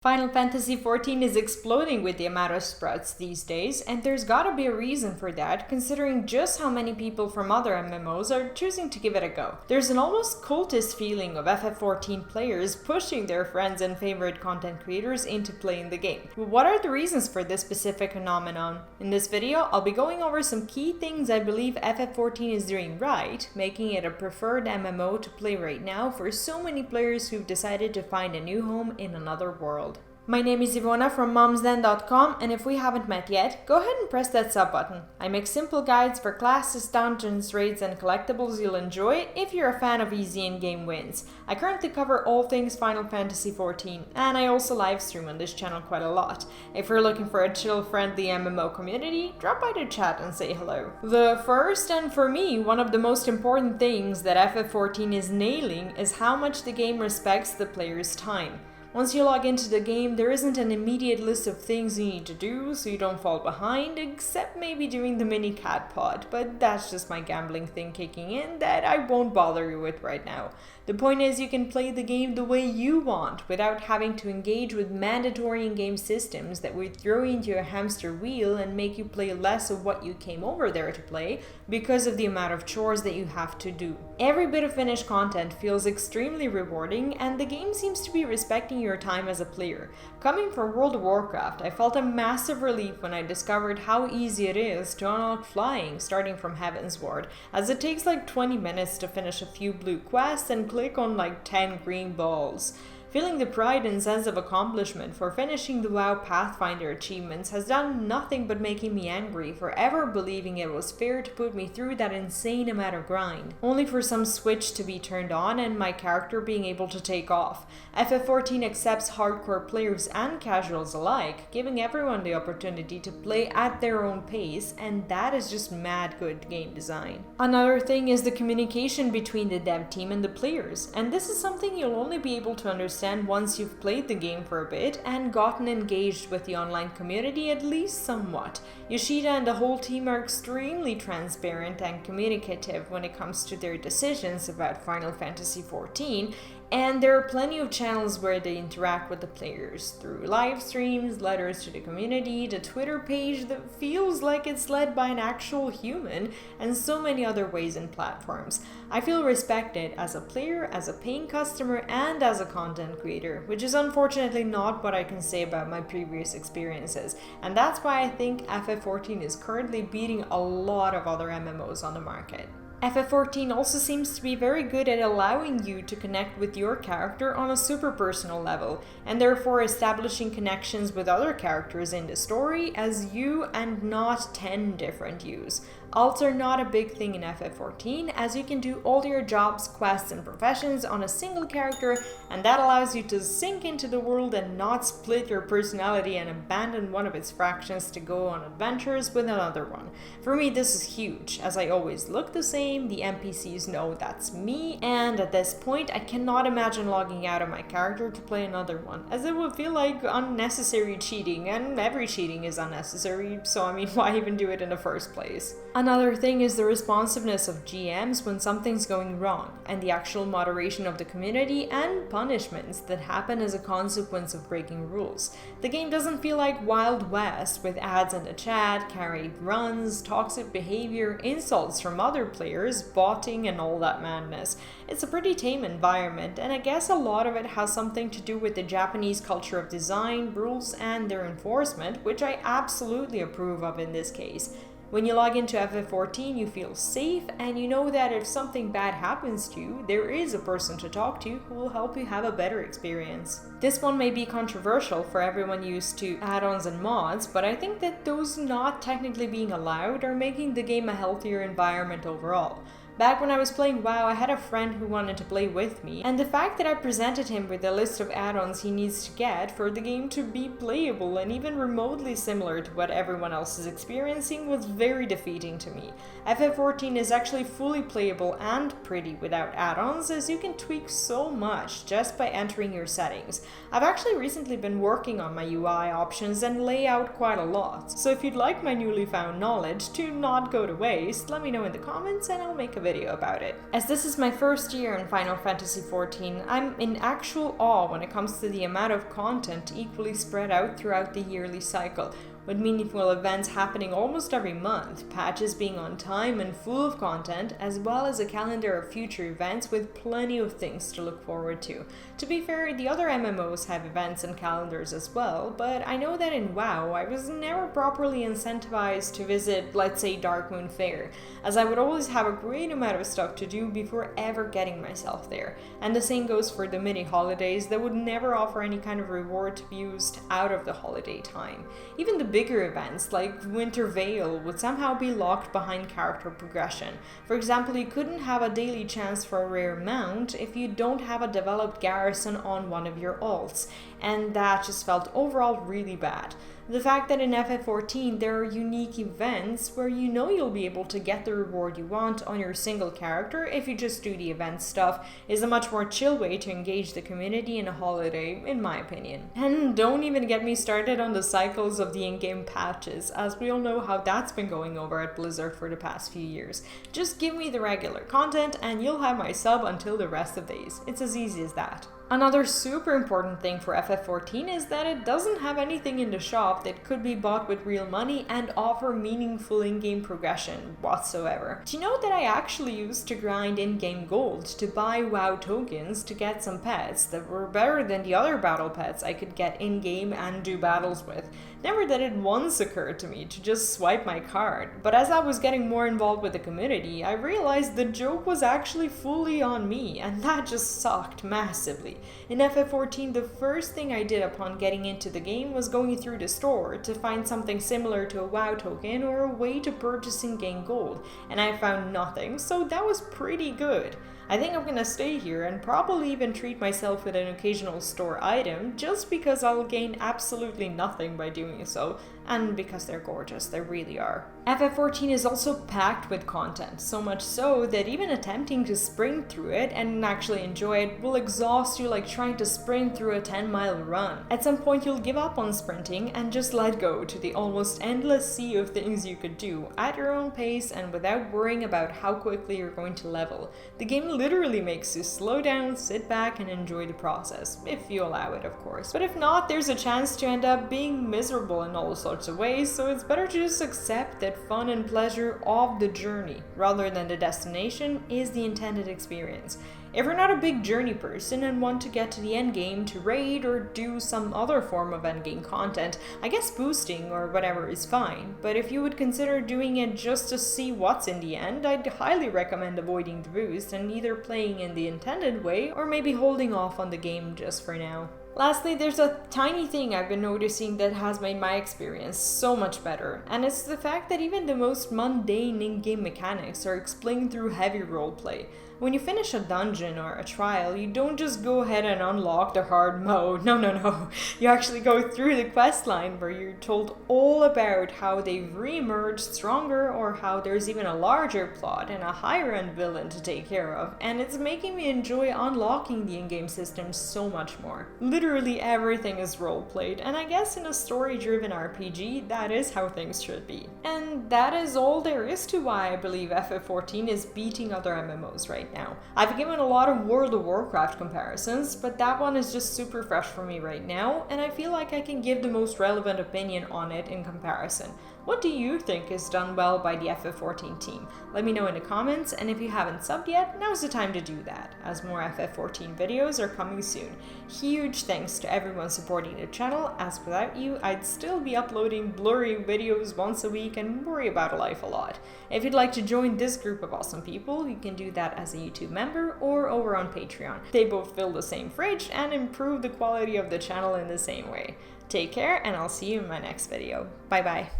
Final Fantasy XIV is exploding with the amount of sprouts these days, and there's gotta be a reason for that, considering just how many people from other MMOs are choosing to give it a go. There's an almost cultist feeling of FF14 players pushing their friends and favorite content creators into playing the game. But what are the reasons for this specific phenomenon? In this video, I'll be going over some key things I believe FF14 is doing right, making it a preferred MMO to play right now for so many players who've decided to find a new home in another world. My name is Ivona from momsden.com, and if we haven't met yet, go ahead and press that sub button. I make simple guides for classes, dungeons, raids, and collectibles you'll enjoy if you're a fan of easy in-game wins. I currently cover all things Final Fantasy XIV, and I also live stream on this channel quite a lot. If you're looking for a chill, friendly MMO community, drop by the chat and say hello. The first, and for me, one of the most important things that FF14 is nailing is how much the game respects the player's time. Once you log into the game, there isn't an immediate list of things you need to do so you don't fall behind, except maybe doing the mini cat pod, but that's just my gambling thing kicking in that I won't bother you with right now. The point is you can play the game the way you want without having to engage with mandatory in-game systems that would throw you into a hamster wheel and make you play less of what you came over there to play because of the amount of chores that you have to do. Every bit of finished content feels extremely rewarding, and the game seems to be respecting your time as a player. Coming from World of Warcraft, I felt a massive relief when I discovered how easy it is to unlock flying starting from Heavensward, as it takes like 20 minutes to finish a few blue quests and click on like 10 green balls. Feeling the pride and sense of accomplishment for finishing the WoW Pathfinder achievements has done nothing but making me angry for ever believing it was fair to put me through that insane amount of grind, only for some switch to be turned on and my character being able to take off. FF14 accepts hardcore players and casuals alike, giving everyone the opportunity to play at their own pace, and that is just mad good game design. Another thing is the communication between the dev team and the players, and this is something you'll only be able to understand once you've played the game for a bit and gotten engaged with the online community at least somewhat. Yoshida and the whole team are extremely transparent and communicative when it comes to their decisions about Final Fantasy XIV, and there are plenty of channels where they interact with the players through live streams, letters to the community, the Twitter page that feels like it's led by an actual human, and so many other ways and platforms. I feel respected as a player, as a paying customer, and as a content creator, which is unfortunately not what I can say about my previous experiences, and that's why I think FF14 is currently beating a lot of other MMOs on the market. FF14 also seems to be very good at allowing you to connect with your character on a super personal level, and therefore establishing connections with other characters in the story as you and not 10 different yous. Alts are not a big thing in FF14, as you can do all your jobs, quests, and professions on a single character, and that allows you to sink into the world and not split your personality and abandon one of its fractions to go on adventures with another one. For me, this is huge, as I always look the same, the NPCs know that's me, and at this point, I cannot imagine logging out of my character to play another one, as it would feel like unnecessary cheating, and every cheating is unnecessary, so I mean, why even do it in the first place? Another thing is the responsiveness of GMs when something's going wrong, and the actual moderation of the community and punishments that happen as a consequence of breaking rules. The game doesn't feel like Wild West with ads in the chat, carried runs, toxic behavior, insults from other players, botting, and all that madness. It's a pretty tame environment, and I guess a lot of it has something to do with the Japanese culture of design, rules, and their enforcement, which I absolutely approve of in this case. When you log into FF14, you feel safe, and you know that if something bad happens to you, there is a person to talk to who will help you have a better experience. This one may be controversial for everyone used to add-ons and mods, but I think that those not technically being allowed are making the game a healthier environment overall. Back when I was playing WoW, I had a friend who wanted to play with me, and the fact that I presented him with a list of add-ons he needs to get for the game to be playable and even remotely similar to what everyone else is experiencing was very defeating to me. FF14 is actually fully playable and pretty without add-ons, as you can tweak so much just by entering your settings. I've actually recently been working on my UI options and layout quite a lot, so if you'd like my newly found knowledge to not go to waste, let me know in the comments and I'll make a video video about it. As this is my first year in Final Fantasy XIV, I'm in actual awe when it comes to the amount of content equally spread out throughout the yearly cycle, with meaningful events happening almost every month, patches being on time and full of content, as well as a calendar of future events with plenty of things to look forward to. To be fair, the other MMOs have events and calendars as well, but I know that in WoW I was never properly incentivized to visit, let's say, Darkmoon Fair, as I would always have a great amount of stuff to do before ever getting myself there. And the same goes for the mini holidays that would never offer any kind of reward to be used out of the holiday time. Even the bigger events like Winter Veil would somehow be locked behind character progression. For example, you couldn't have a daily chance for a rare mount if you don't have a developed garrison on one of your alts, and that just felt overall really bad. The fact that in FF14 there are unique events where you know you'll be able to get the reward you want on your single character if you just do the event stuff is a much more chill way to engage the community in a holiday, in my opinion. And don't even get me started on the cycles of the in-game patches, as we all know how that's been going over at Blizzard for the past few years. Just give me the regular content and you'll have my sub until the rest of days. It's as easy as that. Another super important thing for FF14 is that it doesn't have anything in the shop that could be bought with real money and offer meaningful in-game progression whatsoever. Do you know that I actually used to grind in-game gold to buy WoW tokens to get some pets that were better than the other battle pets I could get in-game and do battles with? Never that it once occurred to me to just swipe my card, but as I was getting more involved with the community, I realized the joke was actually fully on me, and that just sucked massively. In FF14, the first thing I did upon getting into the game was going through the store to find something similar to a WoW token or a way to purchase in-game gold, and I found nothing, so that was pretty good. I think I'm gonna stay here and probably even treat myself with an occasional store item just because I'll gain absolutely nothing by doing so, and because they're gorgeous, they really are. FF14 is also packed with content, so much so that even attempting to sprint through it and actually enjoy it will exhaust you like trying to sprint through a 10-mile run. At some point you'll give up on sprinting and just let go to the almost endless sea of things you could do at your own pace and without worrying about how quickly you're going to level. The game literally makes you slow down, sit back, and enjoy the process, if you allow it, of course. But if not, there's a chance to end up being miserable in all sorts of ways, so it's better to just accept that fun and pleasure of the journey, rather than the destination, is the intended experience. If you're not a big journey person and want to get to the end game to raid or do some other form of endgame content, I guess boosting or whatever is fine, but if you would consider doing it just to see what's in the end, I'd highly recommend avoiding the boost and either playing in the intended way or maybe holding off on the game just for now. Lastly, there's a tiny thing I've been noticing that has made my experience so much better, and it's the fact that even the most mundane in-game mechanics are explained through heavy roleplay. When you finish a dungeon or a trial, you don't just go ahead and unlock the hard mode. No. You actually go through the quest line where you're told all about how they've re-emerged stronger or how there's even a larger plot and a higher end villain to take care of, and it's making me enjoy unlocking the in-game system so much more. Literally everything is role-played, and I guess in a story-driven RPG, that is how things should be. And that is all there is to why I believe FF14 is beating other MMOs right now. I've given a lot of World of Warcraft comparisons, but that one is just super fresh for me right now, and I feel like I can give the most relevant opinion on it in comparison. What do you think is done well by the FF14 team? Let me know in the comments, and if you haven't subbed yet, now's the time to do that, as more FF14 videos are coming soon. Huge thanks to everyone supporting the channel, as without you, I'd still be uploading blurry videos once a week and worry about life a lot. If you'd like to join this group of awesome people, you can do that as a YouTube member or over on Patreon. They both fill the same fridge and improve the quality of the channel in the same way. Take care, and I'll see you in my next video. Bye bye.